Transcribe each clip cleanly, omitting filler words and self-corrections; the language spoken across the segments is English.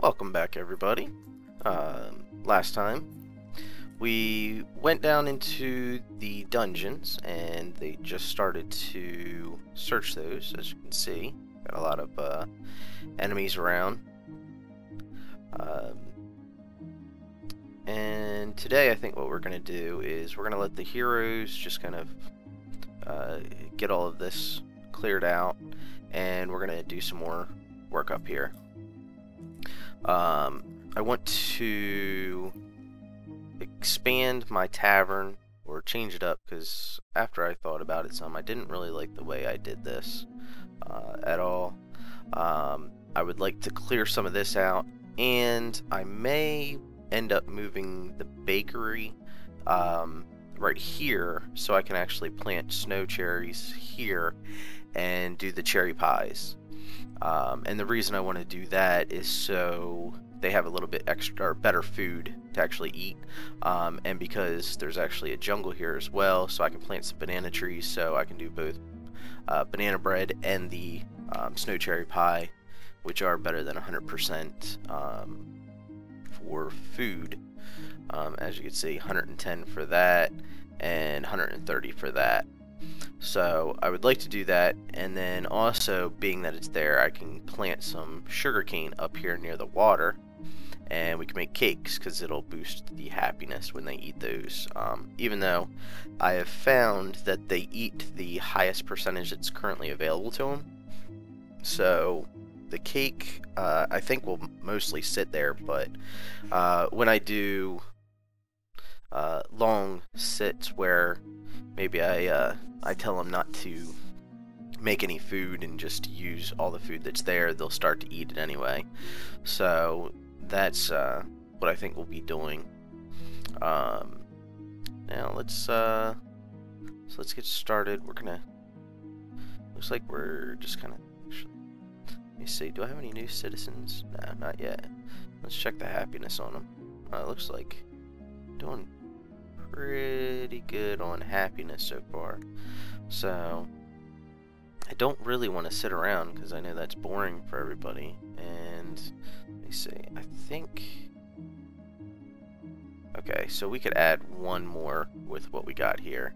Welcome back, everybody. Last time we went down into the dungeons and they just started to search those. As you can see, got a lot of enemies around. And today I think what we're going to do is we're going to let the heroes just kind of get all of this cleared out, and we're going to do some more work up here. I want to expand my tavern or change it up, because after I thought about it some, I didn't really like the way I did this at all. I would like to clear some of this out, and I may end up moving the bakery right here so I can actually plant snow cherries here and do the cherry pies. And the reason I want to do that is so they have a little bit extra or better food to actually eat, and because there's actually a jungle here as well, so I can plant some banana trees, so I can do both banana bread and the snow cherry pie, which are better than 100% for food. As you can see, 110 for that and 130 for that. So I would like to do that, and then also, being that it's there, I can plant some sugarcane up here near the water, and we can make cakes because it'll boost the happiness when they eat those. Even though I have found that they eat the highest percentage that's currently available to them, so the cake I think will mostly sit there, but when I do long sits where maybe I tell them not to make any food and just use all the food that's there, they'll start to eat it anyway. So that's what I think we'll be doing. Now let's get started. We're gonna, looks like we're just kind of, let me see, do I have any new citizens? No, not yet. Let's check the happiness on them. It looks like doing pretty good on happiness so far. So I don't really want to sit around because I know that's boring for everybody. And let me see, I think, okay, so we could add one more with what we got here.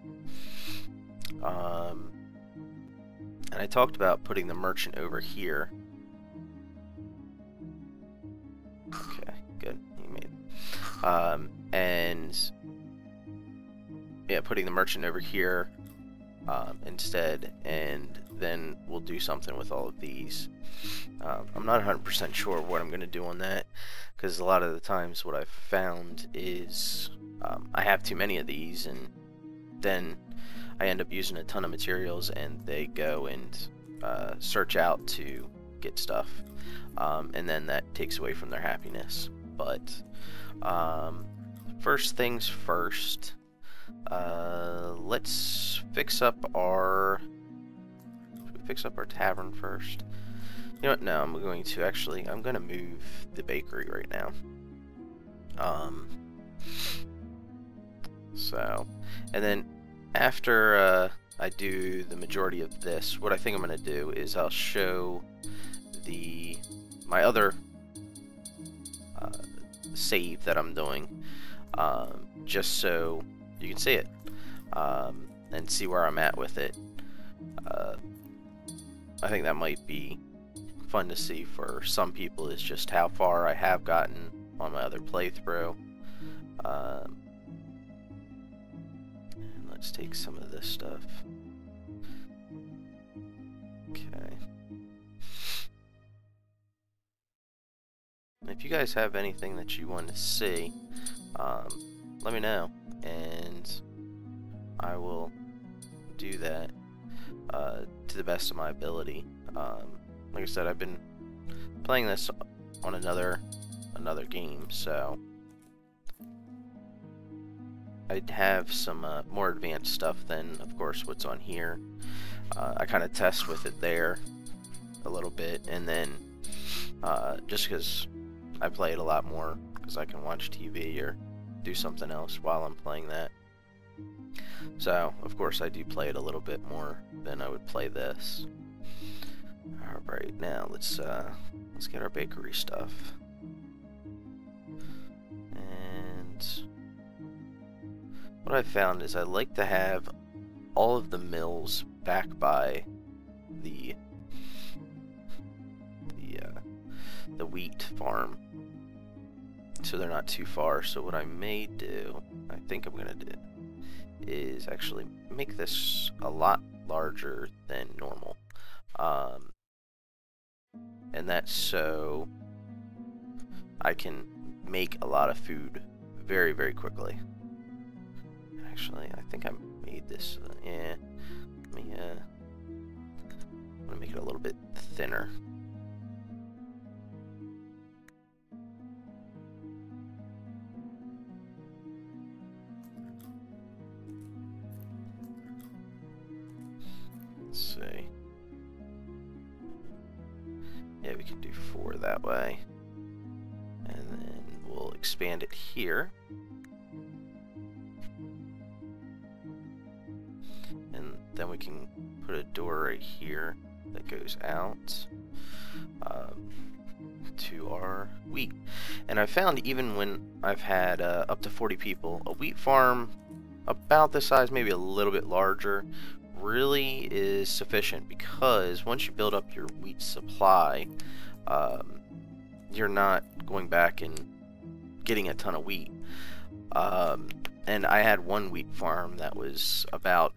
And I talked about putting the merchant over here. Okay, good, he made it. And yeah, putting the merchant over here instead, and then we'll do something with all of these. I'm not 100% sure what I'm going to do on that, because a lot of the times what I've found is I have too many of these, and then I end up using a ton of materials, and they go and search out to get stuff, and then that takes away from their happiness. But first things first, let's fix up our tavern first. You know what? No, I'm going to move the bakery right now. So, and then after I do the majority of this, what I think I'm going to do is I'll show my other save that I'm doing, just so you can see it, and see where I'm at with it. I think that might be fun to see for some people, is just how far I have gotten on my other playthrough. And let's take some of this stuff. Okay. If you guys have anything that you want to see, let me know, and I will do that to the best of my ability. Like I said, I've been playing this on another game, so I'd have some more advanced stuff than, of course, what's on here. I kind of test with it there a little bit, and then just because I play it a lot more, because I can watch TV or do something else while I'm playing that. So, of course, I do play it a little bit more than I would play this. Alright, now let's get our bakery stuff. what I found is I like to have all of the mills back by the wheat farm, so they're not too far. So what I may do, I think I'm gonna do, is actually make this a lot larger than normal, and that's so I can make a lot of food very, very quickly. Actually, I think I made this, yeah, let me, I'm gonna make it a little bit thinner. Let's see. Yeah, we can do 4 that way. And then we'll expand it here. And then we can put a door right here that goes out to our wheat. And I found even when I've had up to 40 people, a wheat farm about this size, maybe a little bit larger, really is sufficient, because once you build up your wheat supply, you're not going back and getting a ton of wheat. And I had one wheat farm that was about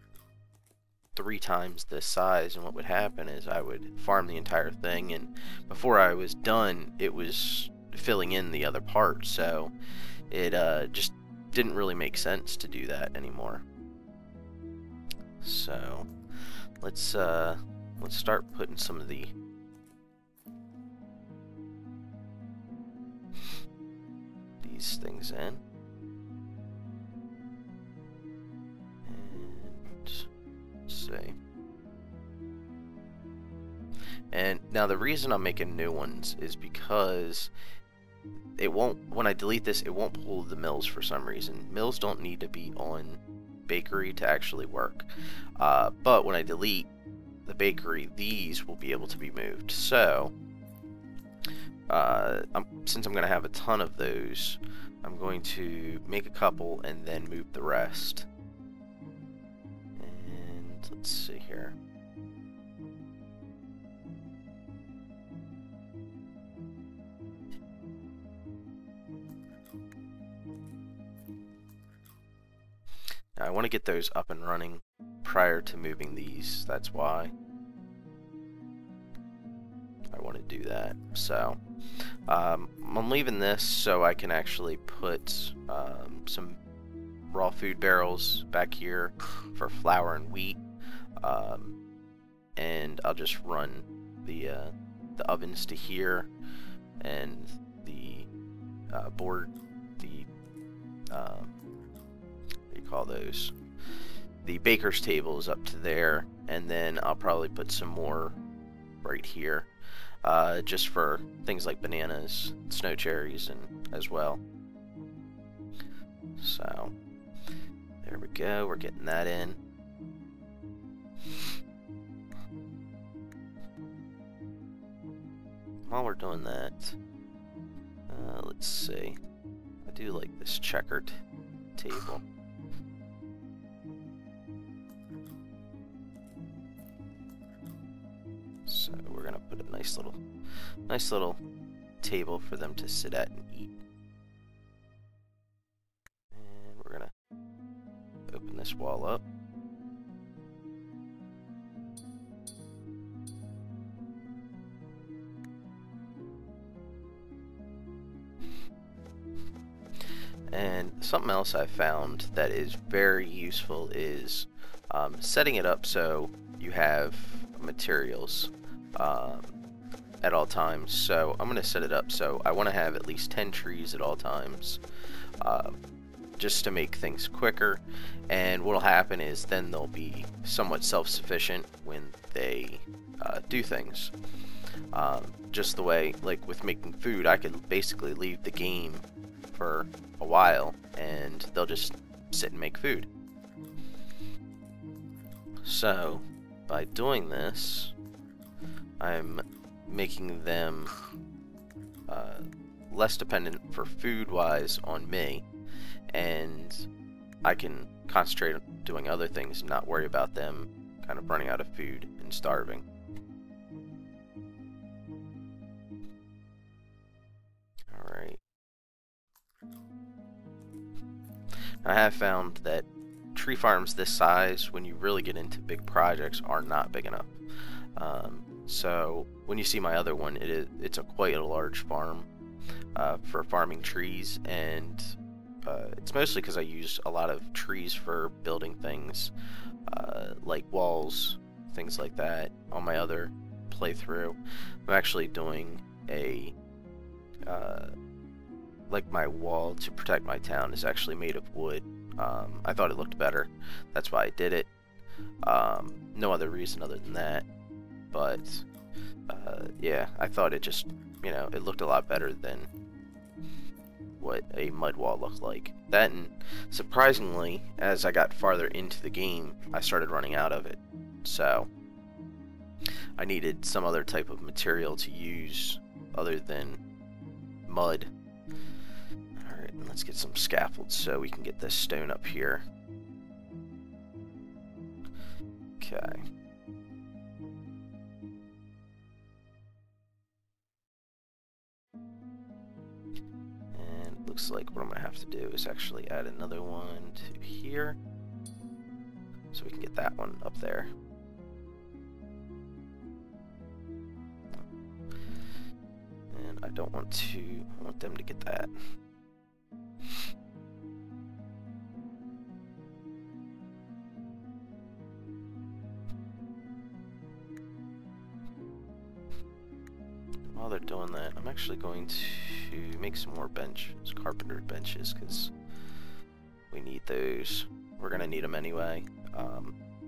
3 times this size, and what would happen is I would farm the entire thing, and before I was done it was filling in the other part, so it just didn't really make sense to do that anymore. So let's start putting some of these things in. And let's see. And now the reason I'm making new ones is because it won't, when I delete this, it won't pull the mills for some reason. Mills don't need to be on bakery to actually work, but when I delete the bakery, these will be able to be moved. So since I'm going to have a ton of those, I'm going to make a couple and then move the rest. And let's see here. Now, I want to get those up and running prior to moving these. That's why I want to do that. So I'm leaving this so I can actually put some raw food barrels back here for flour and wheat, and I'll just run the ovens to here, and the board, the what do you call those? The baker's table is up to there, and then I'll probably put some more right here, just for things like bananas, snow cherries, and as well. So there we go, we're getting that in. While we're doing that, let's see, I do like this checkered table. So we're gonna put a nice little table for them to sit at and eat. And we're gonna open this wall up. And something else I found that is very useful is setting it up so you have materials at all times. So I'm going to set it up so I want to have at least 10 trees at all times, just to make things quicker. And what will happen is then they'll be somewhat self-sufficient when they do things. Just the way, like with making food, I could basically leave the game for a while and they'll just sit and make food. So by doing this, I'm making them less dependent for food wise on me, and I can concentrate on doing other things and not worry about them kind of running out of food and starving. Alright. I have found that tree farms this size, when you really get into big projects, are not big enough. So when you see my other one, it's quite a large farm for farming trees, and it's mostly because I use a lot of trees for building things like walls, things like that. On my other playthrough, I'm actually doing a like my wall to protect my town is actually made of wood. I thought it looked better, that's why I did it. No other reason other than that, but yeah, I thought it just, you know, it looked a lot better than what a mud wall looked like. That, and surprisingly, as I got farther into the game, I started running out of it, so I needed some other type of material to use other than mud. Alright, let's get some scaffolds so we can get this stone up here. Okay. And it looks like what I'm going to have to do is actually add another one to here, so we can get that one up there. And I don't want to, I want them to get that. While they're doing that, I'm actually going to make some more benches, carpenter benches, because we need those. We're gonna need them anyway.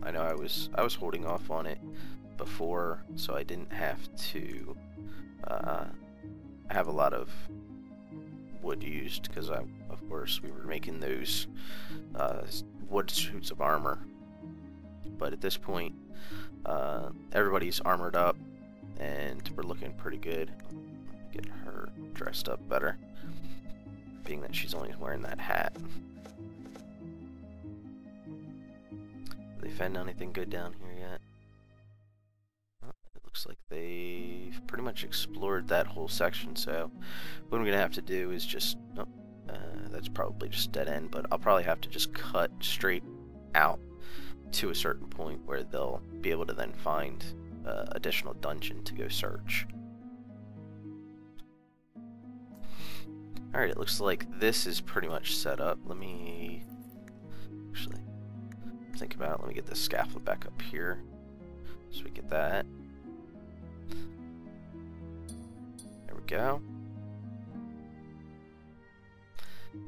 I know I was holding off on it before, so I didn't have to have a lot of wood used, because of course we were making those wood suits of armor. But at this point, everybody's armored up, and we're looking pretty good. Get her dressed up better, being that she's only wearing that hat. Have they found anything good down here yet? Oh, it looks like they've pretty much explored that whole section, so what I'm gonna have to do is just, that's probably just dead end, but I'll probably have to just cut straight out to a certain point where they'll be able to then find additional dungeon to go search. Alright, it looks like this is pretty much set up. Let me actually think about it. Let me get this scaffold back up here so we get that. There we go.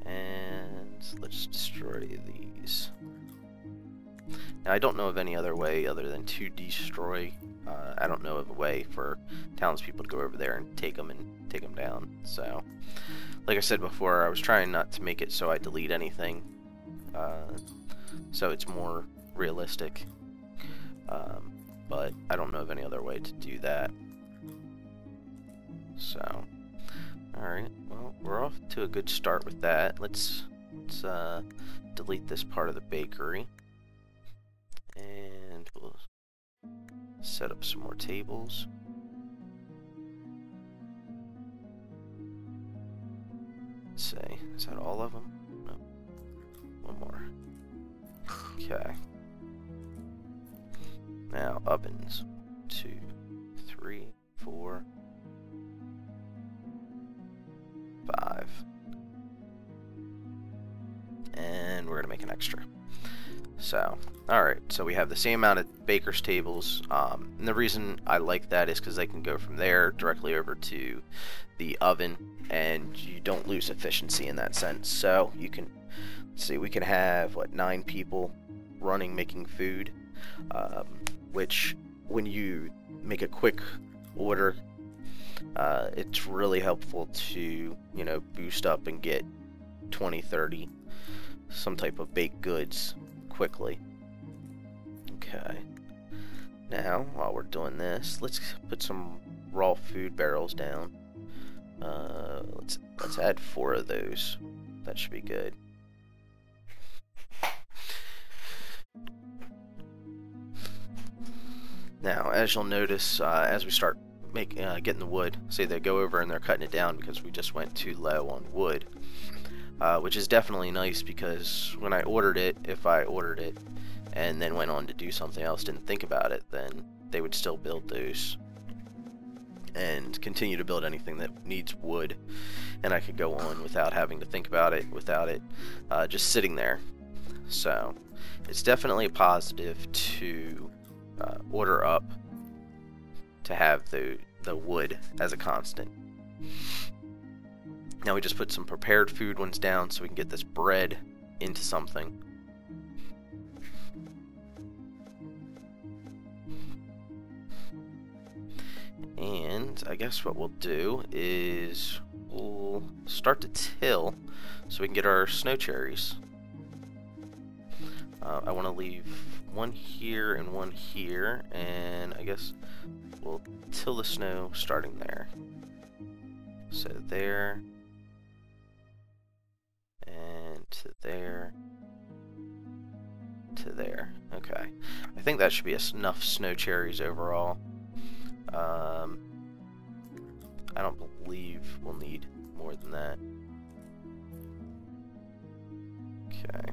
And let's destroy these. Now, I don't know of any other way other than to destroy. I don't know of a way for townspeople to go over there and take them down. So, like I said before, I was trying not to make it so I delete anything, so it's more realistic. But I don't know of any other way to do that. So, alright, well, we're off to a good start with that. Let's delete this part of the bakery, and we'll set up some more tables. Let's see, is that all of them? No, one more. Okay. Now ovens. 2, 3, 4, 5. And we're gonna make an extra. So, alright, so we have the same amount of baker's tables, and the reason I like that is because they can go from there directly over to the oven, and you don't lose efficiency in that sense. So you can, let's see, we can have, what, 9 people running, making food, which when you make a quick order, it's really helpful to, you know, boost up and get 20, 30, some type of baked goods quickly. Okay. Now, while we're doing this, let's put some raw food barrels down. Let's add 4 of those. That should be good. Now, as you'll notice, as we start getting the wood, say they go over and they're cutting it down because we just went too low on wood, which is definitely nice because when I ordered it, if I ordered it and then went on to do something else, didn't think about it, then they would still build those and continue to build anything that needs wood, and I could go on without having to think about it, without it just sitting there. So it's definitely a positive to order up to have the wood as a constant. Now we just put some prepared food ones down so we can get this bread into something. And I guess what we'll do is we'll start to till so we can get our snow cherries. I want to leave one here and one here, and I guess we'll till the snow starting there. So there, and to there, to there. Okay, I think that should be enough snow cherries overall. I don't believe we'll need more than that. Okay.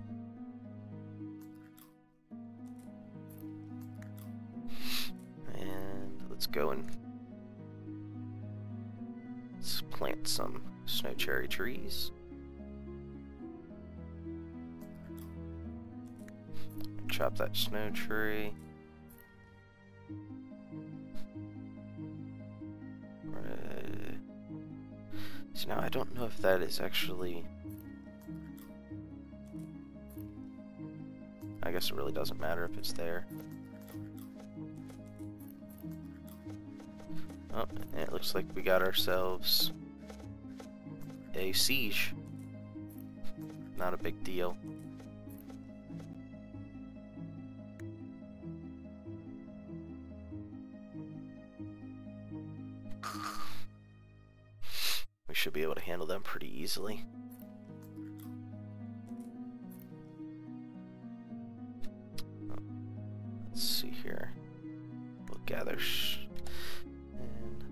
And let's go and let's plant some snow cherry trees. Chop that snow tree. So now I don't know if that is actually... I guess it really doesn't matter if it's there. Oh, and it looks like we got ourselves a siege. Not a big deal. We should be able to handle them pretty easily. Let's see here. We'll gather. And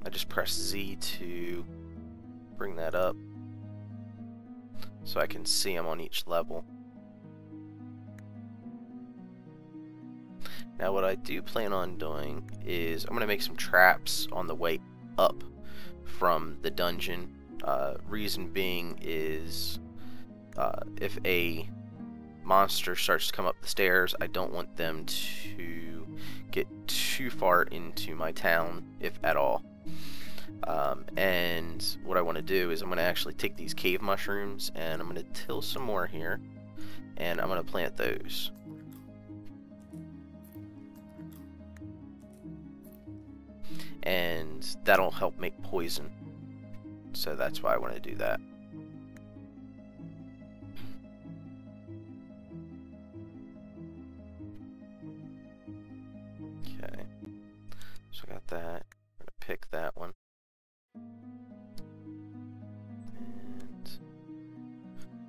I just press Z to bring that up so I can see them on each level. Now what I do plan on doing is I'm going to make some traps on the way up from the dungeon. Reason being is if a monster starts to come up the stairs, I don't want them to get too far into my town, if at all. And what I want to do is I'm going to actually take these cave mushrooms and I'm going to till some more here, and I'm going to plant those. And that'll help make poison. So that's why I want to do that. Okay. So I got that. I'm going to pick that one. And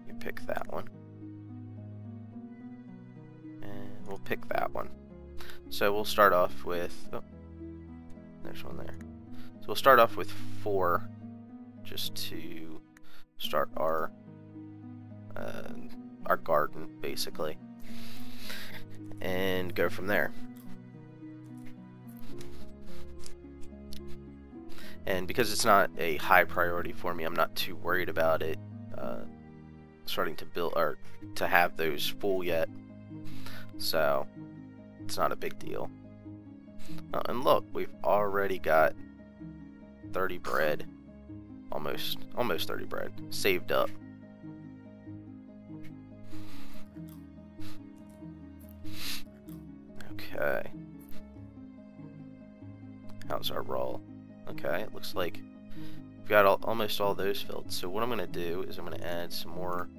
you pick that one. And we'll pick that one. So we'll start off with... Oh, there's one there. So we'll start off with 4, just to start our garden, basically, and go from there. And because it's not a high priority for me, I'm not too worried about it starting to build or to have those full yet. So it's not a big deal. And look, we've already got 30 bread, almost 30 bread saved up. Okay. How's our roll? Okay, it looks like we've got almost all those filled. So what I'm going to do is I'm going to add some more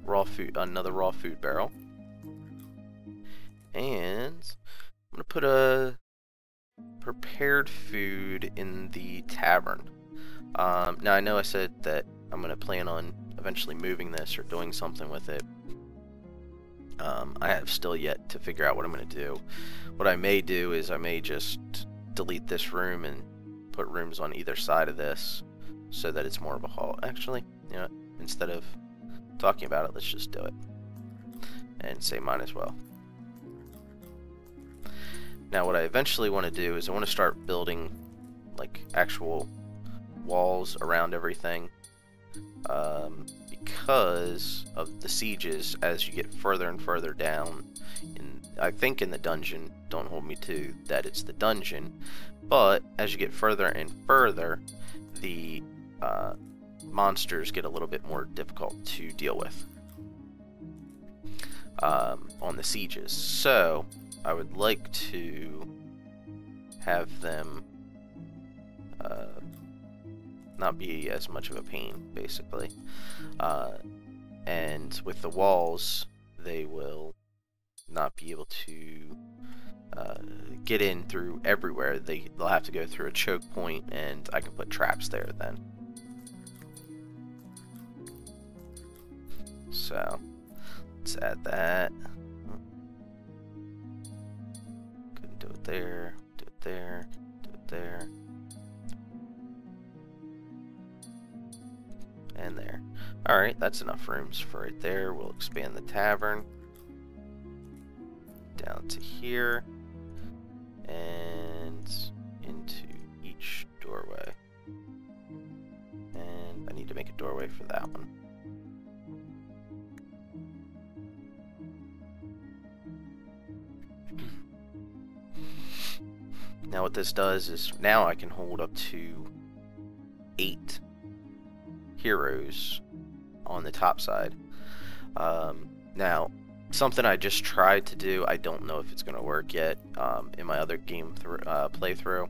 raw food, another raw food barrel, and I'm going to put a prepared food in the tavern. Now I know I said that I'm going to plan on eventually moving this or doing something with it, I have still yet to figure out what I'm going to do. What I may do is I may just delete this room and put rooms on either side of this so that it's more of a hall. Actually, you know what? Instead of talking about it, let's just do it. And say mine as well. Now what I eventually want to do is I want to start building like actual walls around everything. Because of the sieges, as you get further and further down, I think in the dungeon, don't hold me to that it's the dungeon, but as you get further and further, the monsters get a little bit more difficult to deal with on the sieges. So I would like to have them not be as much of a pain, basically. And with the walls, they will not be able to get in through everywhere. They'll have to go through a choke point, and I can put traps there then. So let's add that. Couldn't do it there. Do it there. Do it there. And there. Alright, that's enough rooms for right there. We'll expand the tavern down to here and into each doorway. And I need to make a doorway for that one. Now what this does is now I can hold up to 8 heroes on the top side. Now, something I just tried to do, I don't know if it's going to work yet, in my other game playthrough,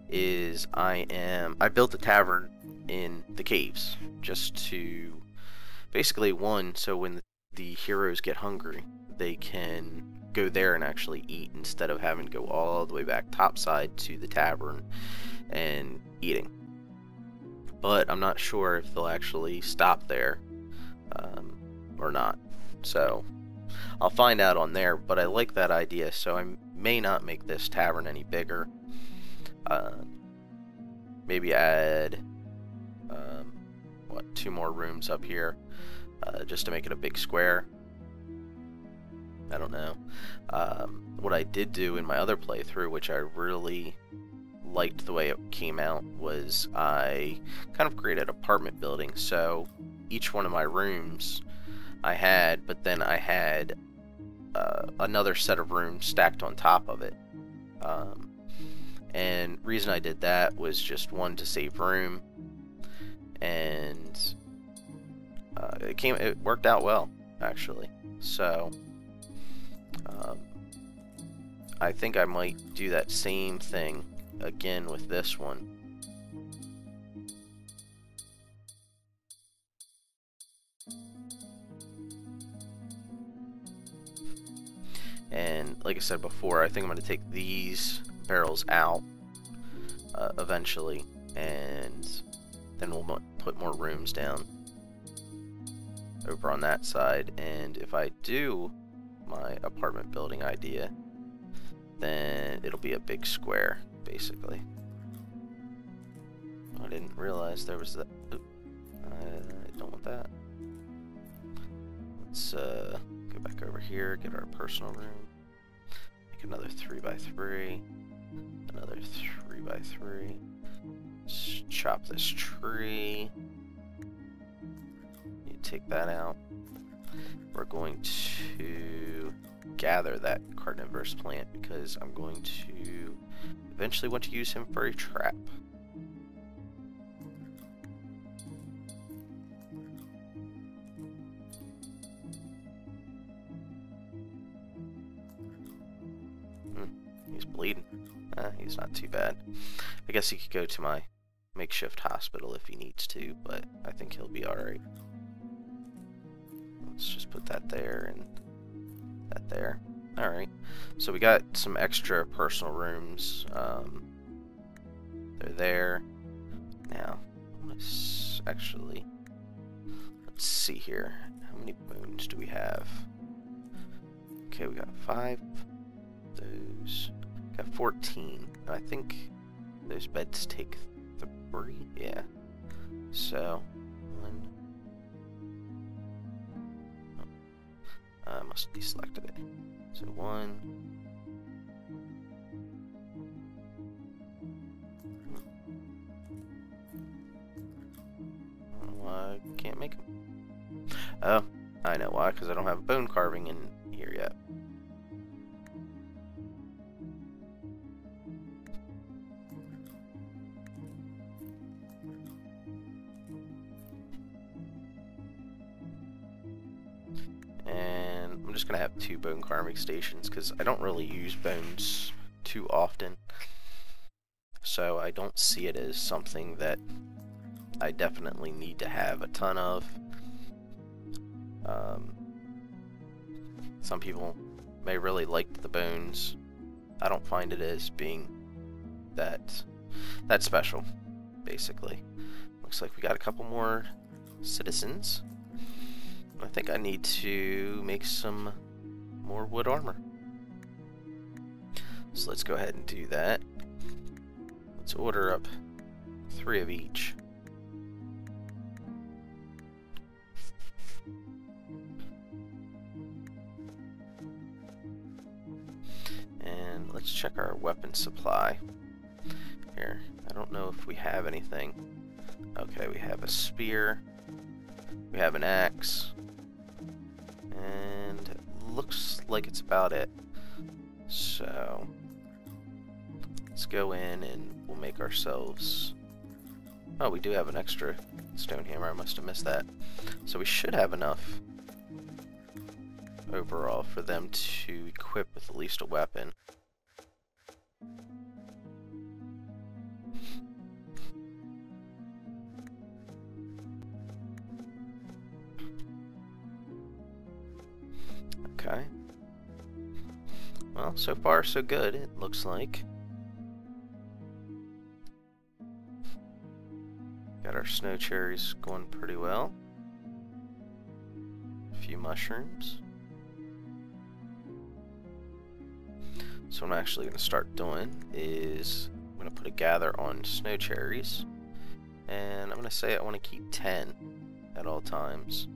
is I built a tavern in the caves, just to, basically, one, so when the heroes get hungry, they can go there and actually eat, instead of having to go all the way back topside to the tavern and eating. But I'm not sure if they'll actually stop there or not. So I'll find out on there, but I like that idea, so I may not make this tavern any bigger. Maybe add 2 more rooms up here, just to make it a big square. I don't know. What I did do in my other playthrough, which I really liked the way it came out, was I kind of created an apartment building. So each one of my rooms I had, but then I had another set of rooms stacked on top of it. And reason I did that was just, one, to save room, and it worked out well, actually. So I think I might do that same thing again with this one. And like I said before, I think I'm going to take these barrels out eventually, and then we'll put more rooms down over on that side. And if I do my apartment building idea, then it'll be a big square, basically. I didn't realize there was that. I don't want that. Let's go back over here, get our personal room, make another 3x3, another 3x3. Let's chop this tree. You take that out. We're going to gather that carnivorous plant because I'm going to eventually want to use him for a trap. He's bleeding. He's not too bad. I guess he could go to my makeshift hospital if he needs to, but I think he'll be alright. Let's just put that there and that there. Alright, so we got some extra personal rooms. They're there. Now, let's see here. How many boons do we have? Okay, we got 5 of those. Got 14. And I think those beds take 3. Yeah. So, 1. Oh, I must have deselected it. So 1. I can't make them. Oh, I know why, because I don't have bone carving in here yet. And I'm just going to have 2 bone carving stations, because I don't really use bones too often. So I don't see it as something that I definitely need to have a ton of. Some people may really like the bones. I don't find it as being that special, basically. Looks like we got a couple more citizens. I think I need to make some more wood armor. So let's go ahead and do that. Let's order up 3 of each. And let's check our weapon supply. Here, I don't know if we have anything. Okay, we have a spear. We have an axe. And it looks like it's about it. So, let's go in and we'll make ourselves... Oh, we do have an extra stone hammer. I must have missed that. So we should have enough overall for them to equip with at least a weapon. Okay. Well, so far so good, it looks like. Got our snow cherries going pretty well. A few mushrooms. So what I'm actually going to start doing is I'm going to put a gather on snow cherries, and I'm going to say I want to keep 10 at all times,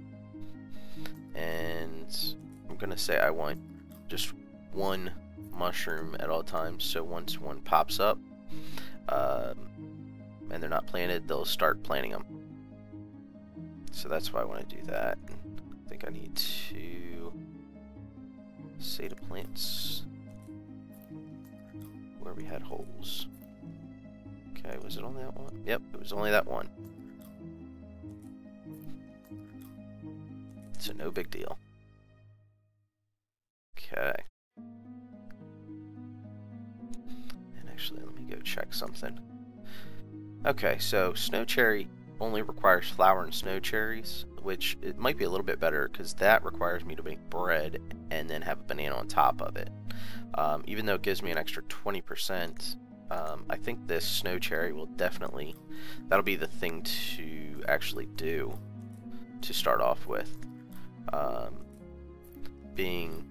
and I'm going to say I want just 1 mushroom at all times, so once one pops up and they're not planted, they'll start planting them. So that's why I want to do that. I think I need to say to plants where we had holes. Okay, was it only that one? Yep, it was only that one. So no big deal. Okay. And actually, let me go check something. Okay, so snow cherry only requires flour and snow cherries, which it might be a little bit better because that requires me to make bread and then have a banana on top of it. Even though it gives me an extra 20%, I think this snow cherry will definitely, that'll be the thing to actually do to start off with. Being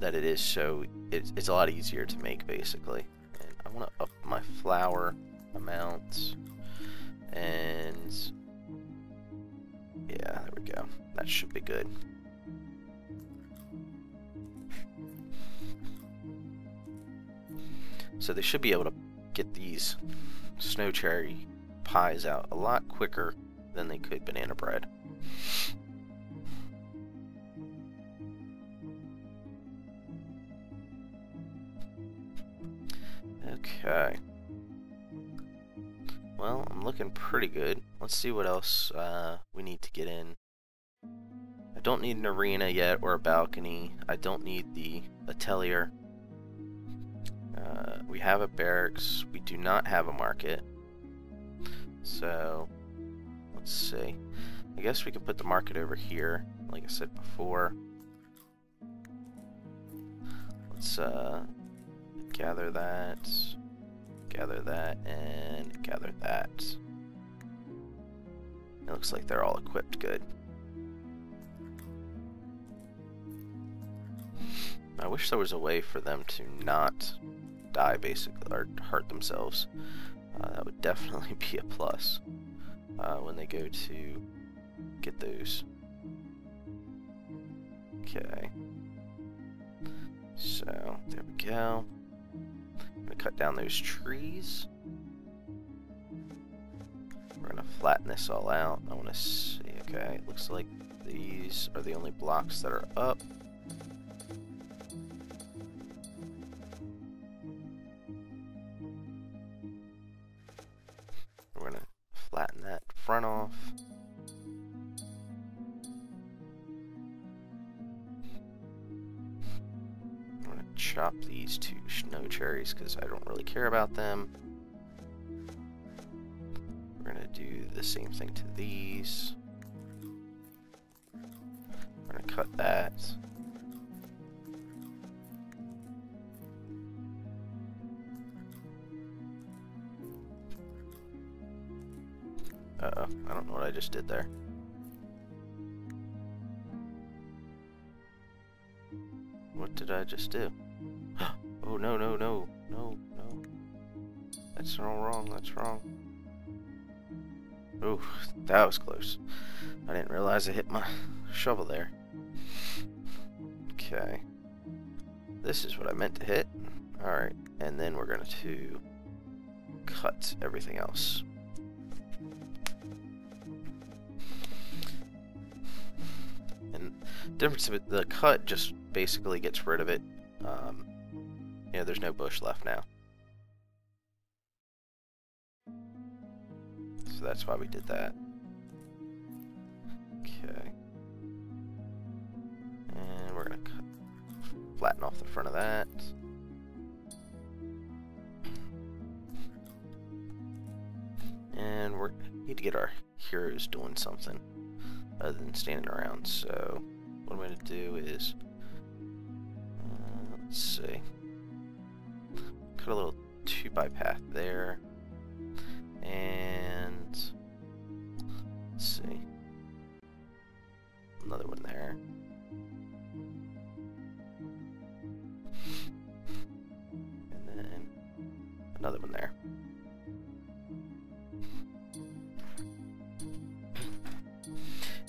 that it is so, it's a lot easier to make basically. And I want to up my flour amount, and yeah, there we go. That should be good. So they should be able to get these snow cherry pies out a lot quicker than they could banana bread. Okay. Well, I'm looking pretty good. Let's see what else we need to get in. I don't need an arena yet or a balcony. I don't need the atelier. We have a barracks. We do not have a market. So, let's see. I guess we can put the market over here, like I said before. Let's gather that, and gather that. It looks like they're all equipped good. I wish there was a way for them to not die, basically, or hurt themselves. That would definitely be a plus when they go to get those. Okay. So, there we go. I'm going to cut down those trees. We're going to flatten this all out. I want to see. Okay, it looks like these are the only blocks that are up. We're going to flatten that front off. I'm going to chop these two snow cherries because I don't really care about them. We're going to do the same thing to these. We're going to cut that. Uh-oh, I don't know what I just did there. What did I just do? Oh, no, no, no, no, no. That's all wrong, that's wrong. Ooh, that was close. I didn't realize I hit my shovel there. Okay. This is what I meant to hit. Alright, and then we're going to cut everything else. And the difference with the cut just basically gets rid of it. You know, there's no bush left now. So that's why we did that. Okay. And we're going to flatten off the front of that. And we need to get our heroes doing something other than standing around. So what I'm going to do is, let's see, cut a little 2x path there, and let's see, another one there, and then another one there.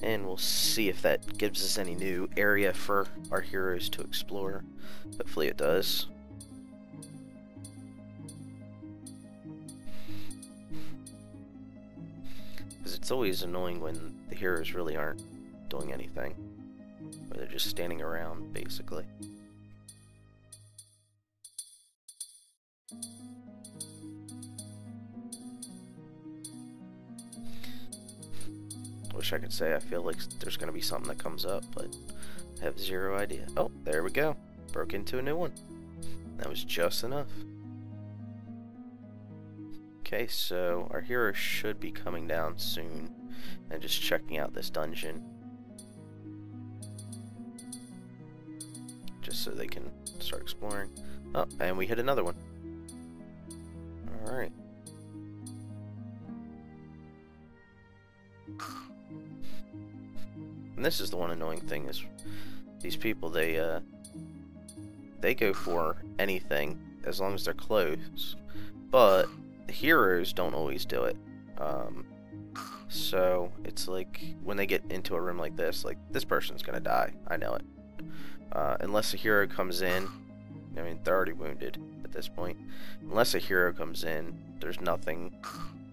And we'll see if that gives us any new area for our heroes to explore. Hopefully it does. Because it's always annoying when the heroes really aren't doing anything. Or they're just standing around, basically. Wish I could say I feel like there's going to be something that comes up, but I have zero idea. Oh, there we go. Broke into a new one. That was just enough. Okay, so our hero should be coming down soon and just checking out this dungeon. Just so they can start exploring. Oh, and we hit another one. Alright. And this is the one annoying thing, is these people, they go for anything as long as they're close, but the heroes don't always do it. So it's like when they get into a room like this person's gonna die, I know it. Unless a hero comes in, I mean, they're already wounded at this point. Unless a hero comes in, there's nothing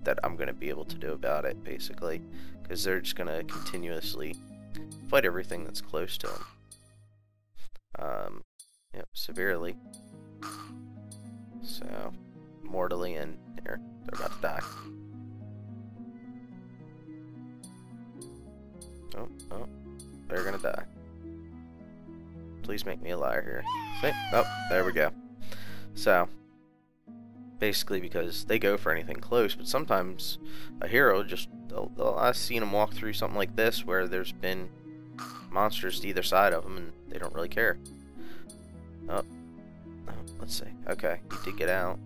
that I'm gonna be able to do about it, basically, because they're just gonna continuously fight everything that's close to them. Yep, severely. So, mortally, and they're about to die. Oh, they're gonna die. Please make me a liar here. See? Oh, there we go. So, basically because they go for anything close, but sometimes a hero just, I've seen them walk through something like this where there's been monsters to either side of them and they don't really care. Oh, let's see. Okay, he did get out.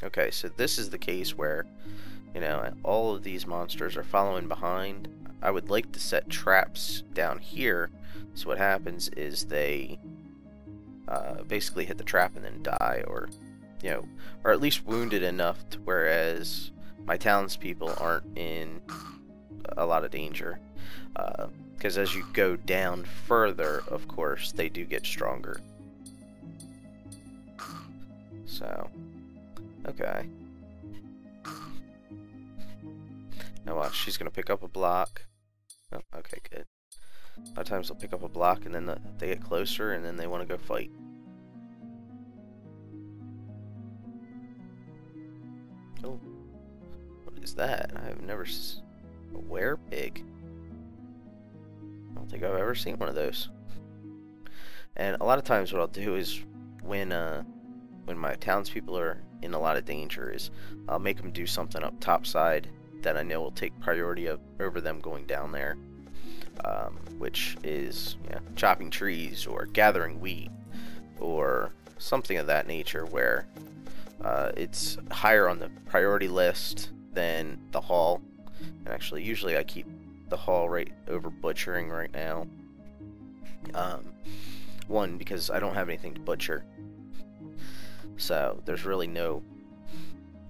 Okay, so this is the case where, you know, all of these monsters are following behind. I would like to set traps down here So what happens is they basically hit the trap and then die, or or at least wounded enough to whereas my townspeople aren't in a lot of danger. Because as you go down further, of course, they do get stronger. So, okay. Now watch, she's gonna pick up a block. Oh, okay, good. A lot of times they'll pick up a block and then they get closer and then they want to go fight. Oh, what is that? I've never a werepig. I don't think I've ever seen one of those. And a lot of times what I'll do is when my townspeople are in a lot of danger is I'll make them do something up top side that I know will take priority over them going down there. Which is chopping trees or gathering wheat or something of that nature, where it's higher on the priority list than the haul. And actually, usually I keep the haul right over butchering right now. One, because I don't have anything to butcher, so there's really no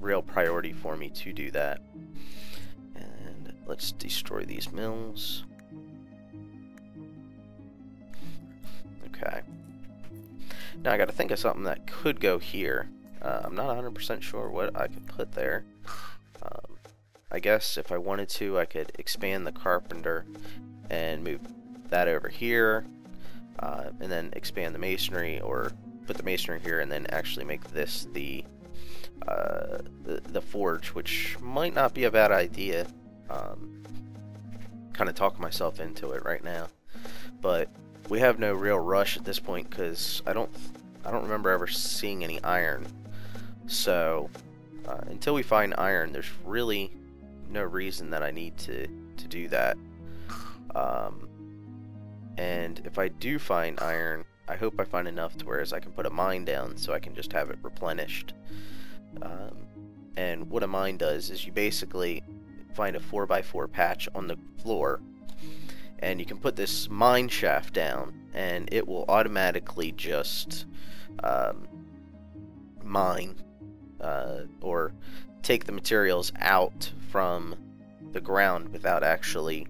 real priority for me to do that. And let's destroy these mills. Okay. Now I gotta think of something that could go here. I'm not 100% sure what I could put there. I guess if I wanted to, I could expand the carpenter and move that over here, and then expand the masonry, or put the masonry here and then actually make this the forge, which might not be a bad idea. Kind of talking myself into it right now, but we have no real rush at this point because I don't remember ever seeing any iron. So until we find iron, there's really no reason that I need to do that. And if I do find iron, I hope I find enough to whereas I can put a mine down so I can just have it replenished. And what a mine does is you basically find a 4x4 patch on the floor, and you can put this mine shaft down and it will automatically just mine or take the materials out from the ground without actually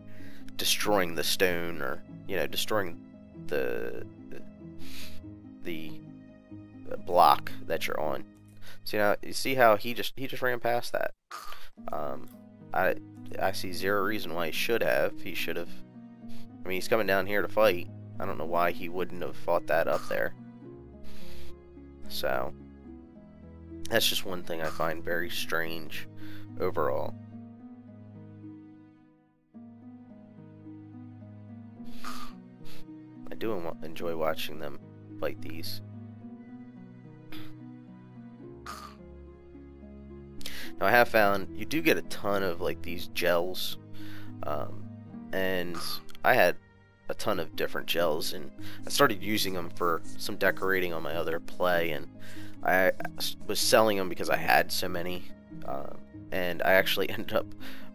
destroying the stone, or destroying the block that you're on. So now you see how he just ran past that. I see zero reason why he should have. I mean, he's coming down here to fight. I don't know why he wouldn't have fought that up there. So that's just one thing I find very strange overall. I do enjoy watching them fight these. Now I have found you do get a ton of like these gels, and I had a ton of different gels, and I started using them for some decorating on my other play, and I was selling them because I had so many, and I actually ended up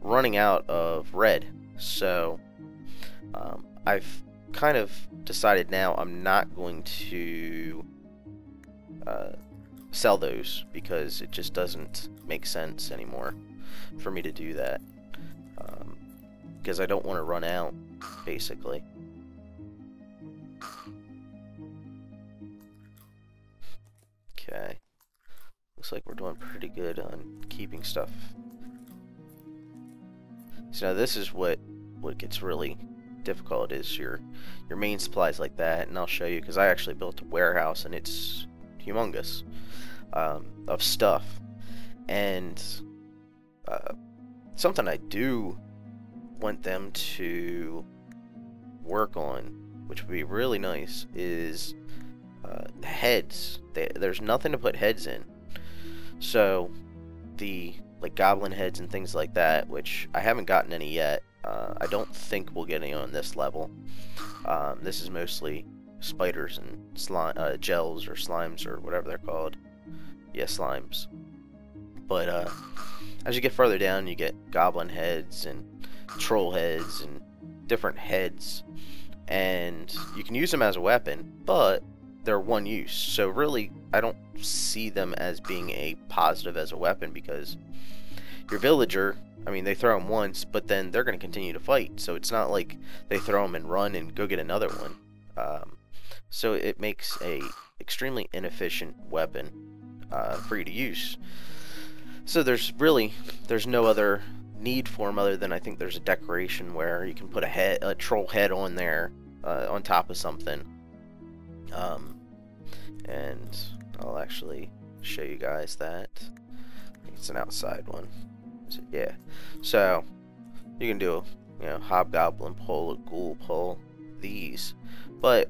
running out of red. So I've kind of decided now I'm not going to sell those because it just doesn't make sense anymore for me to do that, because I don't want to run out, basically. Okay, looks like we're doing pretty good on keeping stuff. So now this is what gets really difficult, is your main supplies like that, and I'll show you because I actually built a warehouse and it's humongous of stuff. And something I do want them to work on, which would be really nice, is heads. There's nothing to put heads in. So the like goblin heads and things like that, which I haven't gotten any yet. I don't think we'll get any on this level. This is mostly spiders and slime, gels or slimes or whatever they're called. Yeah, slimes. But as you get further down, you get goblin heads and troll heads and different heads and you can use them as a weapon, but they're one use. So really, I don't see them as being a positive as a weapon, because your villager, I mean, they throw them once, but then they're going to continue to fight. So it's not like they throw them and run and go get another one. So it makes a extremely inefficient weapon for you to use. So there's no other need for them other than, I think there's a decoration where you can put a troll head on there, on top of something. And I'll actually show you guys that. I think it's an outside one. So, yeah. So you can do a hobgoblin pull, a ghoul pull, these, but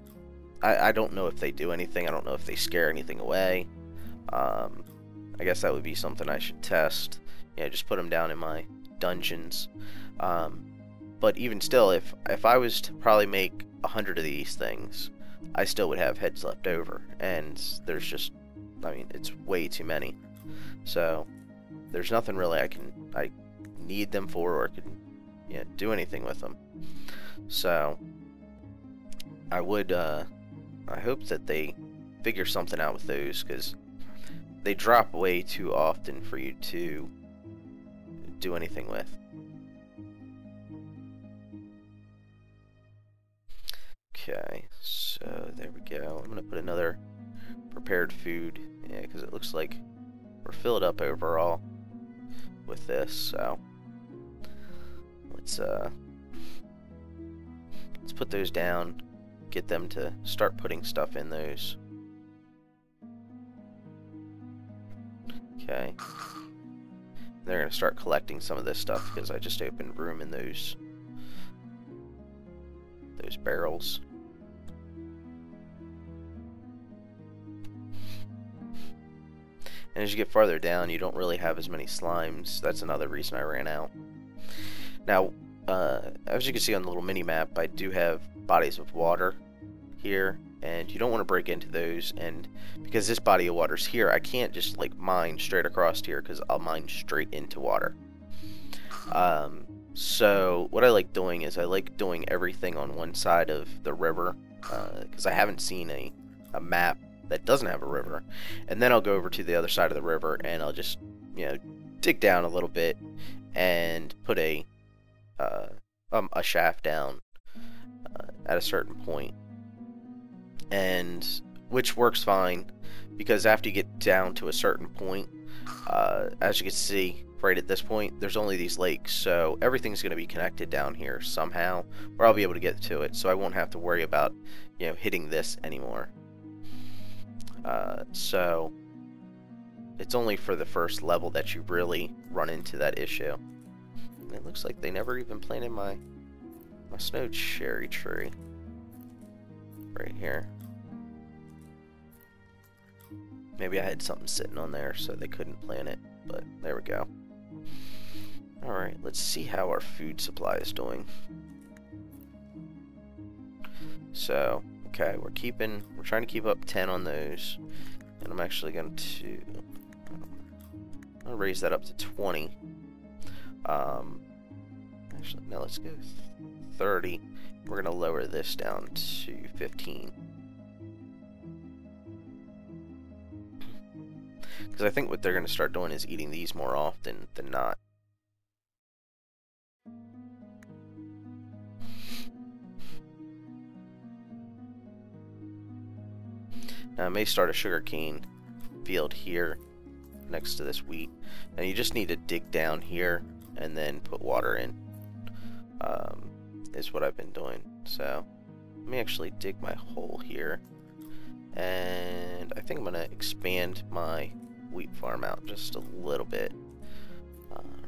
I don't know if they do anything. I don't know if they scare anything away. I guess that would be something I should test. Just put them down in my dungeons. But even still, if I was to probably make 100 of these things, I still would have heads left over, and there's just, I mean, it's way too many. So there's nothing really I need them for, or can do anything with them. So I would I hope that they figure something out with those, because they drop way too often for you to do anything with. Okay, so there we go. I'm gonna put another prepared food, because it looks like we're filled up overall with this. So let's put those down, get them to start putting stuff in those. Okay, they're gonna start collecting some of this stuff because I just opened room in those barrels. And as you get farther down, you don't really have as many slimes. That's another reason I ran out. Now, as you can see on the little mini map, I do have bodies of water here, and you don't want to break into those. And because this body of water's here, I can't just like mine straight across here, because I'll mine straight into water. So what I like doing is I like doing everything on one side of the river, because I haven't seen a map that doesn't have a river. And then I'll go over to the other side of the river, and I'll just dig down a little bit and put a shaft down at a certain point, and which works fine, because after you get down to a certain point, as you can see right at this point, there's only these lakes, so everything's going to be connected down here somehow, or I'll be able to get to it, so I won't have to worry about hitting this anymore. So it's only for the first level that you really run into that issue. And it looks like they never even planted my snow cherry tree right here. Maybe I had something sitting on there so they couldn't plant it, but there we go. Alright, let's see how our food supply is doing. So, okay, we're trying to keep up 10 on those, and I'm actually going to raise that up to 20. Actually, no, let's go 30. We're going to lower this down to 15. Because I think what they're going to start doing is eating these more often than not. Now I may start a sugarcane field here next to this wheat, and you just need to dig down here and then put water in, is what I've been doing. So let me actually dig my hole here, and I think I'm gonna expand my wheat farm out just a little bit.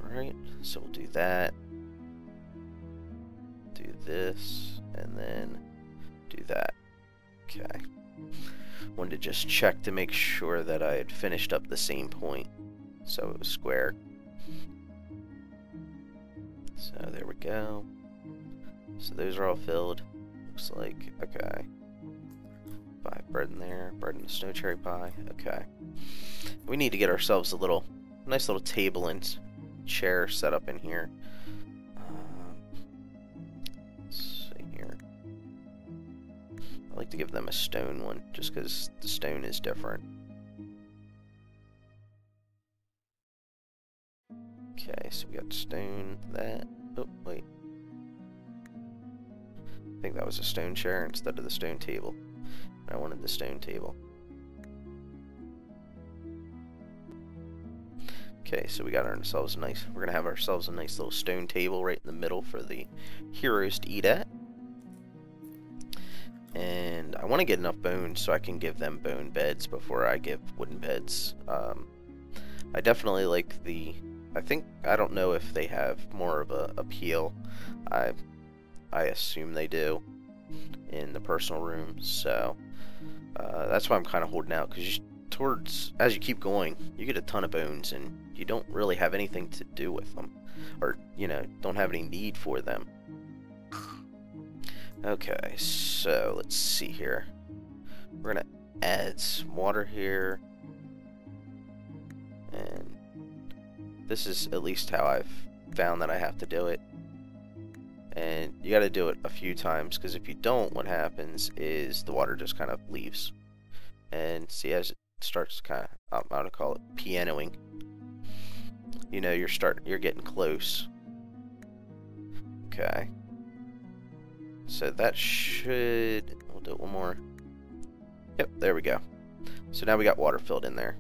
Alright, so we'll do that, do this, and then do that. Okay, wanted to just check to make sure that I had finished up the same point, so it was square. So there we go. So those are all filled. Looks like, okay. 5 bread in there, bread in the snow cherry pie. Okay. We need to get ourselves a nice little table and chair set up in here. Let's see here. like to give them a stone one, just because the stone is different. Okay, so we got stone, that. Oh, wait. I think that was a stone chair instead of the stone table. I wanted the stone table. Okay, so we got ourselves a nice, we're gonna have ourselves a nice little stone table right in the middle for the heroes to eat at. And I want to get enough bones so I can give them bone beds before I give wooden beds. I definitely like the, I don't know if they have more of a appeal. I assume they do in the personal room, so that's why I'm kind of holding out, because as you keep going, you get a ton of bones and you don't really have anything to do with them, or don't have any need for them. Okay, so let's see here. We're gonna add some water here, and this is at least how I've found that I have to do it. And you got to do it a few times, because if you don't, what happens is the water just kind of leaves. And see, as it starts kind of, I'm gonna call it pianoing. You're getting close. Okay. So that should, we'll do it one more. Yep, there we go. So now we got water filled in there.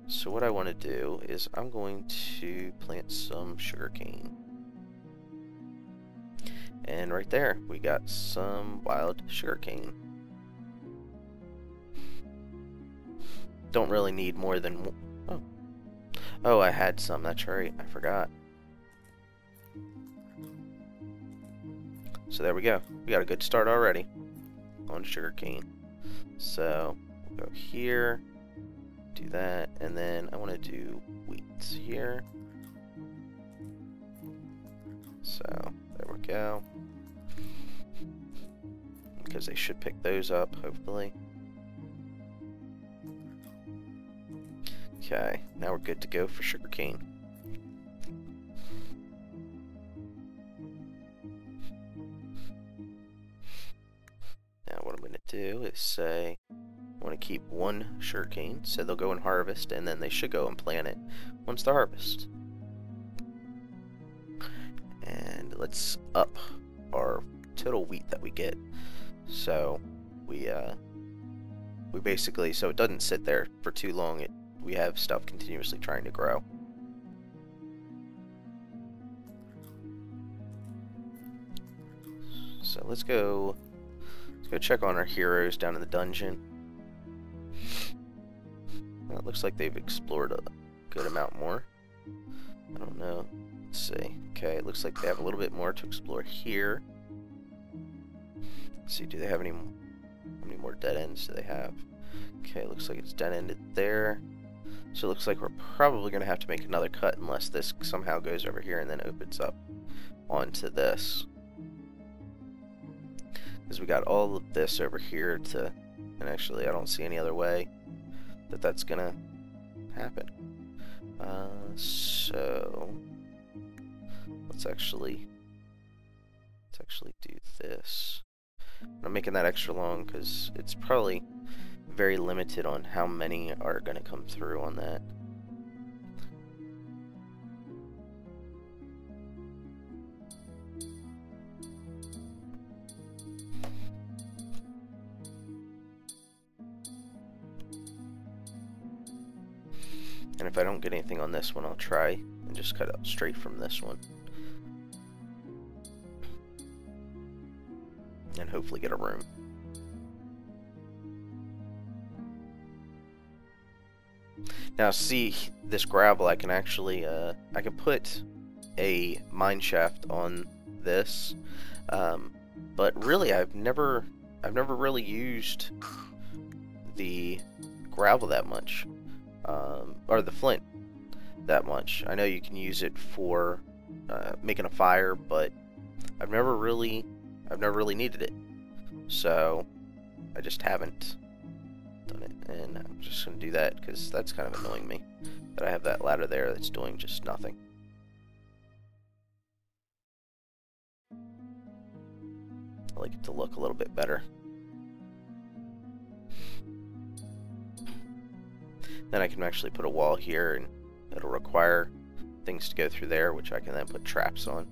So what I want to do is I'm going to plant some sugarcane. And right there, we got some wild sugarcane. Don't really need more than, oh, I had some, that's right, I forgot. So there we go. We got a good start already on sugarcane. So we'll go here, do that, and then I want to do wheat here. So there we go. Because they should pick those up, hopefully. Okay, now we're good to go for sugarcane. Now what I'm going to do is say I want to keep one sugarcane, so they'll go and harvest, and then they should go and plant it once they harvest. And let's up our total wheat that we get. So we basically, so it doesn't sit there for too long, we have stuff continuously trying to grow. So let's go check on our heroes down in the dungeon. Well, it looks like they've explored a good amount more. I don't know. Let's see. Okay, it looks like they have a little bit more to explore here. Let's see, do they have how many more dead ends do they have? Okay, it looks like it's dead ended there. So it looks like we're probably going to have to make another cut unless this somehow goes over here and then opens up onto this. Because we got all of this over here to, and actually I don't see any other way that that's going to happen. So let's actually do this. I'm making that extra long because it's probably very limited on how many are going to come through on that. And if I don't get anything on this one, I'll try and just cut out straight from this one. And hopefully get a room. Now see, this gravel I can actually, I can put a mine shaft on this, but really I've never really used the gravel that much, or the flint that much. I know you can use it for making a fire, but I've never really needed it, so I just haven't done it. And I'm just going to do that because that's kind of annoying me that I have that ladder there that's doing just nothing. I like it to look a little bit better. Then I can actually put a wall here, and it'll require things to go through there, which I can then put traps on.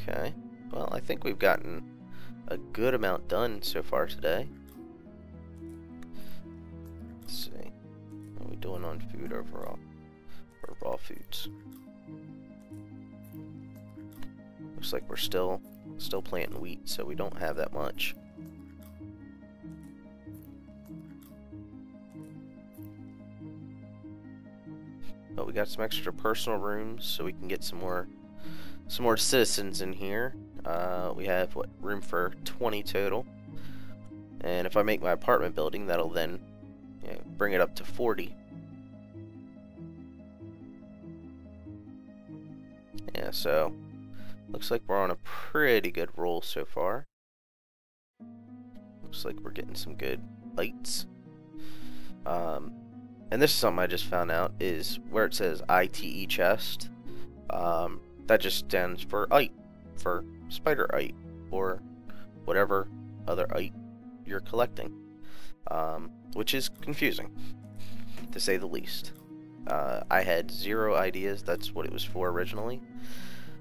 Okay, well, I think we've gotten a good amount done so far today. Let's see, what are we doing on food overall? For raw foods. Looks like we're still planting wheat, so we don't have that much. But we got some extra personal rooms, so we can get some more citizens in here. We have what, room for 20 total, and if I make my apartment building, that'll then, you know, bring it up to 40. Yeah, so looks like we're on a pretty good roll so far. Looks like we're getting some good lights. And this is something I just found out, is where it says ITE chest, that just stands for ITE, for spider ITE, or whatever other ITE you're collecting, which is confusing, to say the least. I had zero ideas that's what it was for originally,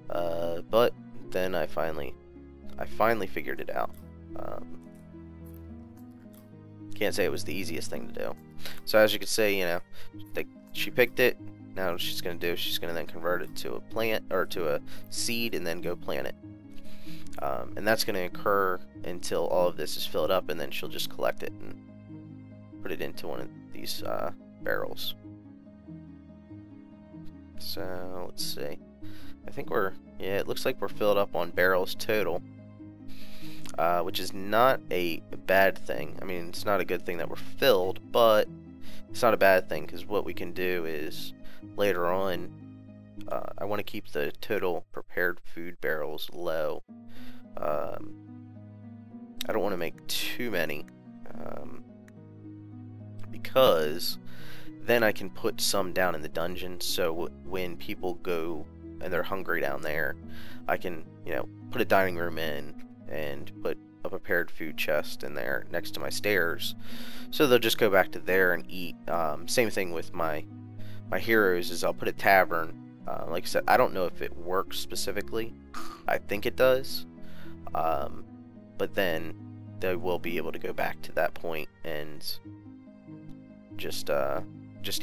but then I finally figured it out. Can't say it was the easiest thing to do. So as you can see, you know, she picked it. Now what she's going to do, she's going to then convert it to a plant, or to a seed, and then go plant it. And that's going to occur until all of this is filled up, and then she'll just collect it and put it into one of these barrels. So let's see. I think yeah, it looks like we're filled up on barrels total, which is not a bad thing. I mean, it's not a good thing that we're filled, but it's not a bad thing, because what we can do is later on, I want to keep the total prepared food barrels low. I don't want to make too many, because then I can put some down in the dungeon, so when people go and they're hungry down there, I can, you know, put a dining room in and put a prepared food chest in there next to my stairs, so they'll just go back to there and eat. Same thing with my heroes, is I'll put a tavern. Like I said, I don't know if it works specifically. I think it does, but then they will be able to go back to that point and just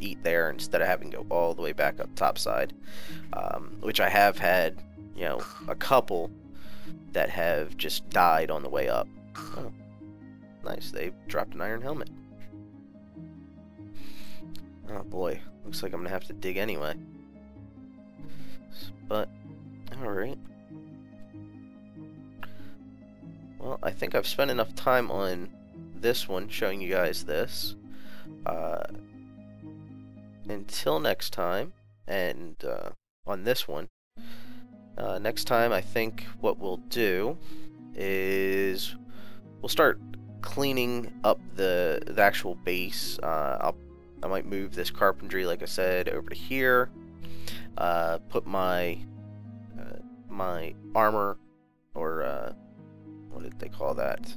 eat there instead of having to go all the way back up topside, which I have had, you know, a couple that have just died on the way up. Oh, nice, they dropped an iron helmet. Oh boy, looks like I'm gonna have to dig anyway. But, alright. Well, I think I've spent enough time on this one showing you guys this. Until next time, and on this one, next time I think what we'll do is we'll start cleaning up the actual base. I might move this carpentry, like I said, over to here. Put my my armor, or what did they call that?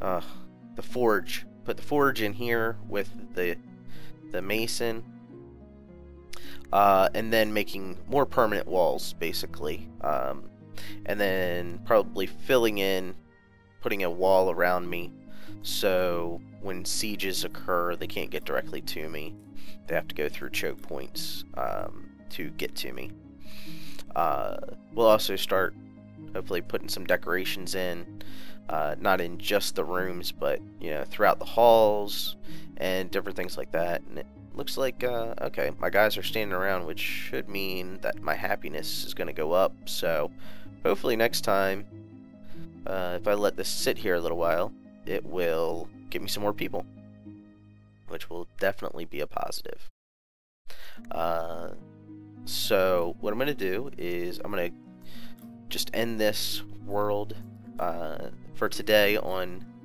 The forge. Put the forge in here with the mason, and then making more permanent walls, basically, and then probably filling in, putting a wall around me, so when sieges occur, they can't get directly to me. They have to go through choke points to get to me. We'll also start hopefully putting some decorations in, not in just the rooms, but, you know, throughout the halls and different things like that. And it looks like, okay, my guys are standing around, which should mean that my happiness is going to go up. So hopefully next time, if I let this sit here a little while, it will get me some more people, which will definitely be a positive. So what I'm going to do is I'm going to just end this world for today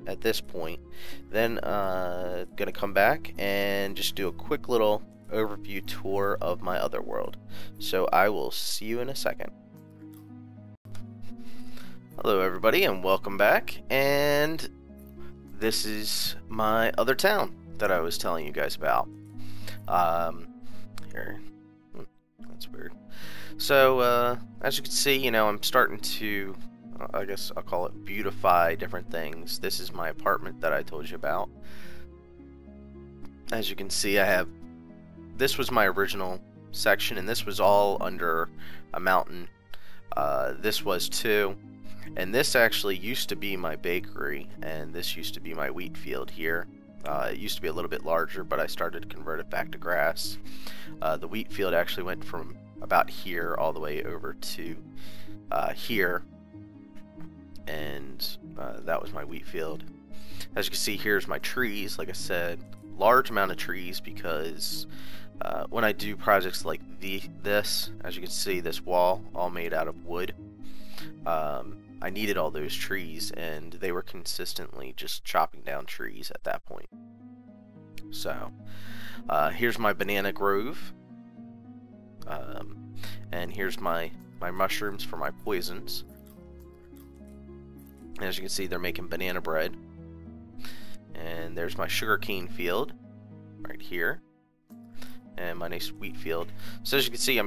at this point. Then gonna come back and just do a quick little overview tour of my other world. So I will see you in a second. Hello everybody and welcome back, and this is my other town that I was telling you guys about. Here, that's weird. So, as you can see, I'm starting to, I guess I'll call it beautify different things. This is my apartment that I told you about. As you can see, this was my original section, and this was all under a mountain. This was too. And this actually used to be my bakery, and this used to be my wheat field here. It used to be a little bit larger, but I started to convert it back to grass. The wheat field actually went from about here all the way over to here, and that was my wheat field. As you can see, here's my trees. Like I said, large amount of trees, because when I do projects like this, as you can see, this wall all made out of wood. I needed all those trees, and they were consistently just chopping down trees at that point. So, here's my banana grove, and here's my mushrooms for my poisons. As you can see, they're making banana bread. And there's my sugarcane field, right here, and my nice wheat field. So as you can see,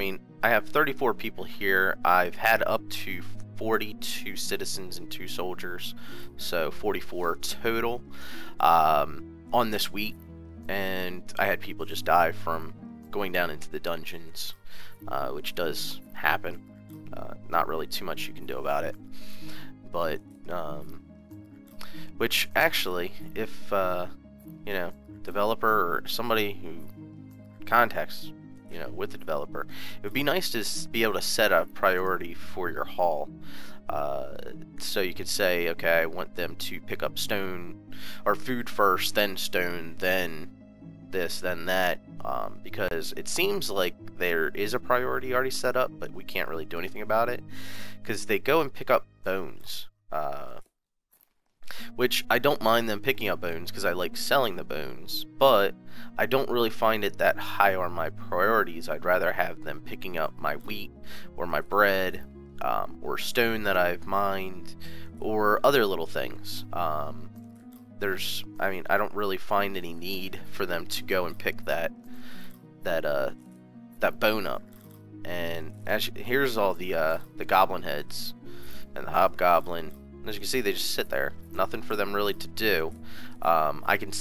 I have 34 people here. I've had up to 42 citizens and 2 soldiers, so 44 total on this wheat. And I had people just die from going down into the dungeons, which does happen. Not really too much you can do about it, but which actually, if developer or somebody who contacts with the developer, it would be nice to be able to set a priority for your haul. So you could say, okay, I want them to pick up stone or food first, then stone, then this, then that, because it seems like there is a priority already set up, but we can't really do anything about it, because they go and pick up bones, which I don't mind them picking up bones because I like selling the bones, but I don't really find it that high on my priorities. I'd rather have them picking up my wheat or my bread, or stone that I've mined, or other little things. I don't really find any need for them to go and pick that bone up. And here's all the goblin heads and the hobgoblin. As you can see, they just sit there. Nothing for them really to do. I can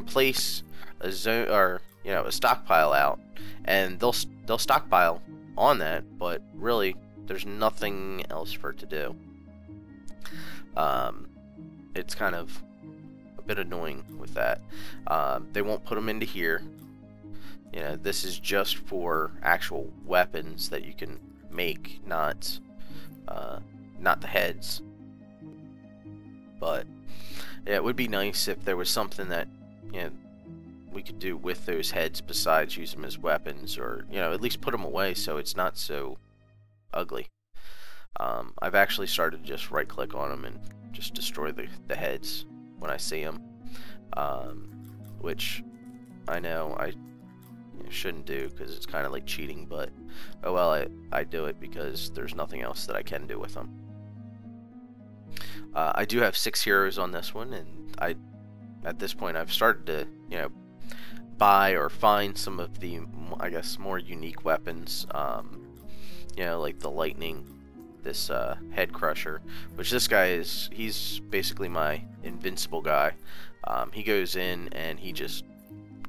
place a zone, or a stockpile out, and they'll stockpile on that. But really, there's nothing else for it to do. It's kind of a bit annoying with that. They won't put them into here. This is just for actual weapons that you can make, not the heads. But yeah, it would be nice if there was something that we could do with those heads besides use them as weapons, or at least put them away so it's not so ugly. I've actually started to just right click on them and just destroy the heads when I see them, which I know I shouldn't do because it's kind of like cheating, but oh well, I do it because there's nothing else that I can do with them. I do have 6 heroes on this one, and at this point I've started to buy or find some of the, I guess, more unique weapons, like the lightning, this head crusher, which this guy he's basically my invincible guy. He goes in and he just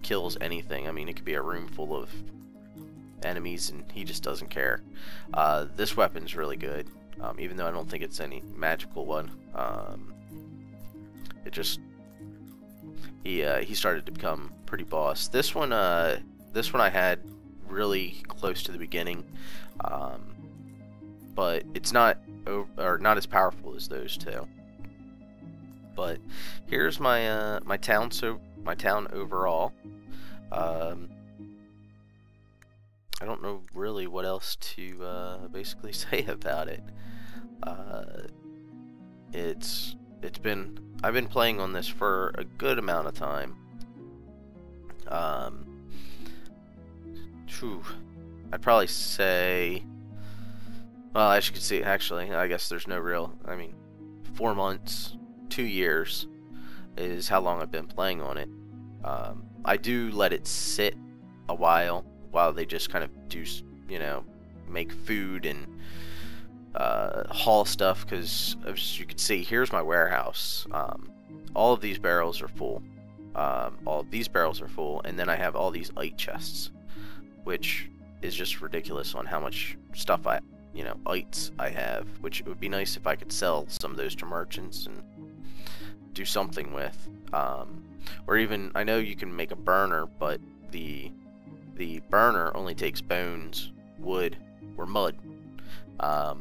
kills anything. It could be a room full of enemies and he just doesn't care. This weapon's really good. Even though I don't think it's any magical one, he started to become pretty boss. This one I had really close to the beginning, but it's not as powerful as those two. But here's my my town. So my town overall. I don't know really what else to basically say about it. I've been playing on this for a good amount of time. I'd probably say Well, as you can see, actually, I guess there's no real, I mean, 4 months, 2 years is how long I've been playing on it. I do let it sit a while they just kind of do, you know, make food and haul stuff, because as you can see, here's my warehouse. All of these barrels are full. All of these barrels are full, and then I have all these ice chests, which is just ridiculous on how much stuff ites I have, which it would be nice if I could sell some of those to merchants and do something with. Or even, I know you can make a burner, but the burner only takes bones, wood, or mud. Now,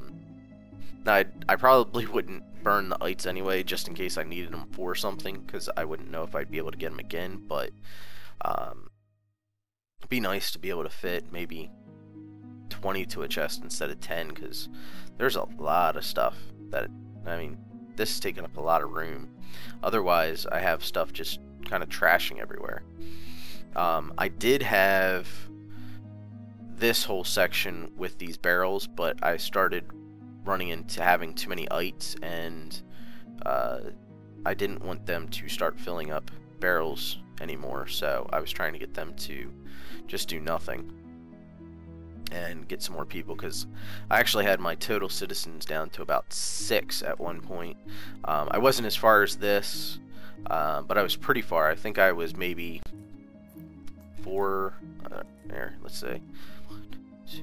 I probably wouldn't burn the ites anyway, just in case I needed them for something, because I wouldn't know if I'd be able to get them again, but it'd be nice to be able to fit maybe 20 to a chest instead of 10, because there's a lot of stuff that, I mean, this is taking up a lot of room. Otherwise, I have stuff just kind of trashing everywhere. I did have this whole section with these barrels, but I started running into having too many ites, and I didn't want them to start filling up barrels anymore, so I was trying to get them to just do nothing and get some more people, because I actually had my total citizens down to about 6 at one point. I wasn't as far as this, but I was pretty far. I think I was maybe 4, there, let's say, 1, 2,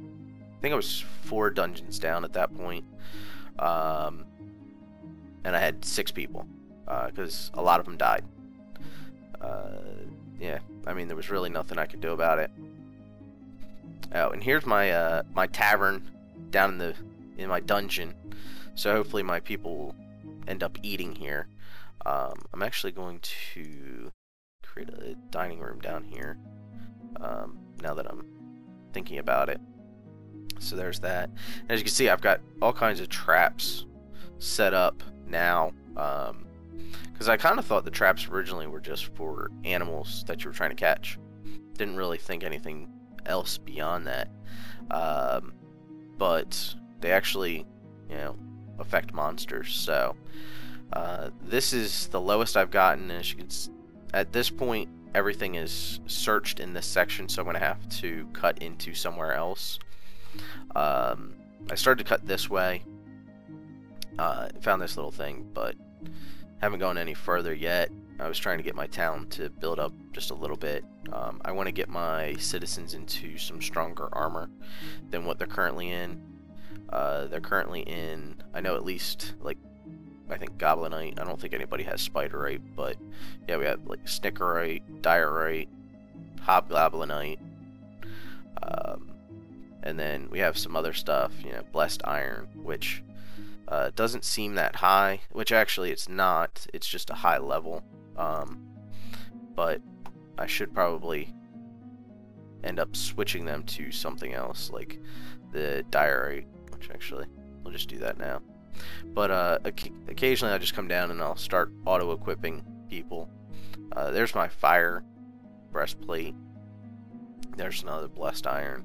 I think I was 4 dungeons down at that point, and I had 6 people, because a lot of them died. Yeah, I mean, there was really nothing I could do about it. Oh, and here's my my tavern down in my dungeon, so hopefully my people will end up eating here. I'm actually going to create a dining room down here, now that I'm thinking about it. So there's that. And as you can see, I've got all kinds of traps set up now, because I kind of thought the traps originally were just for animals that you were trying to catch. Didn't really think anything else beyond that, but they actually, affect monsters. So this is the lowest I've gotten, and as you can at this point, everything is searched in this section, so I'm gonna have to cut into somewhere else. I started to cut this way, found this little thing, but haven't gone any further yet. I was trying to get my town to build up just a little bit. I want to get my citizens into some stronger armor than what they're currently in. They're currently in, I know, at least, like, I think Goblinite. I don't think anybody has Spiderite, but yeah, we have like Snickerite, Diorite, Hobgoblinite, and then we have some other stuff, Blessed Iron, which doesn't seem that high, which actually it's not. It's just a high level, but I should probably end up switching them to something else, like the Diorite, which actually we'll just do that now. But occasionally I just come down and I'll start auto-equipping people. There's my fire breastplate. There's another Blessed Iron.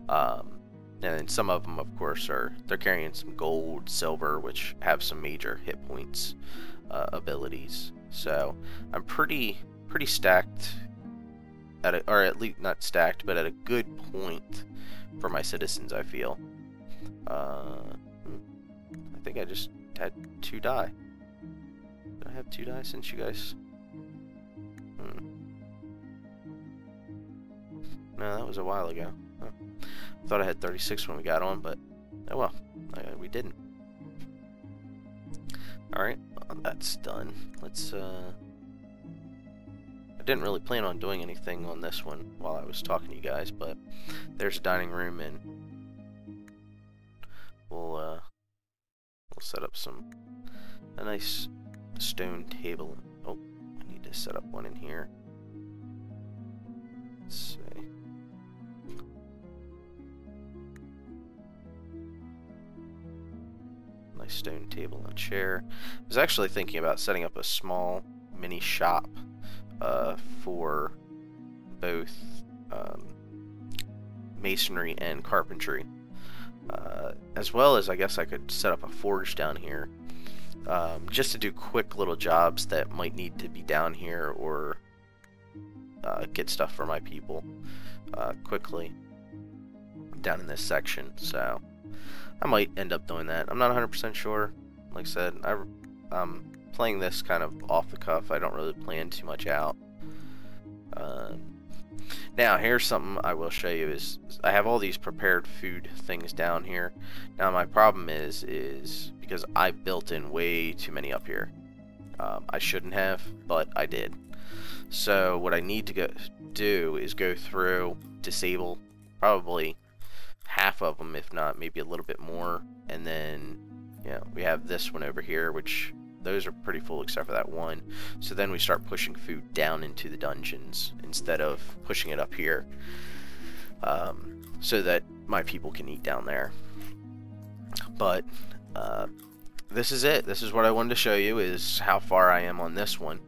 And then some of them, of course, they're carrying some gold, silver, which have some major hit points abilities. So I'm pretty stacked or at least not stacked, but at a good point for my citizens, I feel. I think I just had 2 die. Did I have 2 die since you guys? No, that was a while ago. Huh. I thought I had 36 when we got on, but oh well, we didn't. Alright, well, that's done. Let's, I didn't really plan on doing anything on this one while I was talking to you guys, but there's a dining room, and we'll set up a nice stone table. Oh, I need to set up one in here. Let's see. Nice stone table and a chair. I was actually thinking about setting up a small mini shop for both masonry and carpentry. As well as I guess I could set up a forge down here, just to do quick little jobs that might need to be down here, or get stuff for my people quickly down in this section. So I might end up doing that. I'm not 100% sure. Like I said, I'm playing this kind of off the cuff. I don't really plan too much out. Now here's something I will show you. Is I have all these prepared food things down here. Now my problem is because I built in way too many up here. I shouldn't have, but I did. So what I need to do is go through, disable probably half of them, if not maybe a little bit more, and then we have this one over here, which those are pretty full except for that one. So then we start pushing food down into the dungeons instead of pushing it up here, so that my people can eat down there. But this is it. This is what I wanted to show you, is how far I am on this one.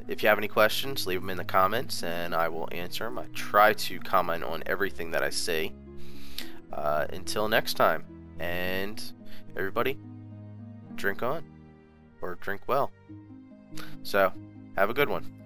If you have any questions, leave them in the comments and I will answer them. I try to comment on everything that I see. Until next time, and everybody, drink on, or drink well. So, have a good one.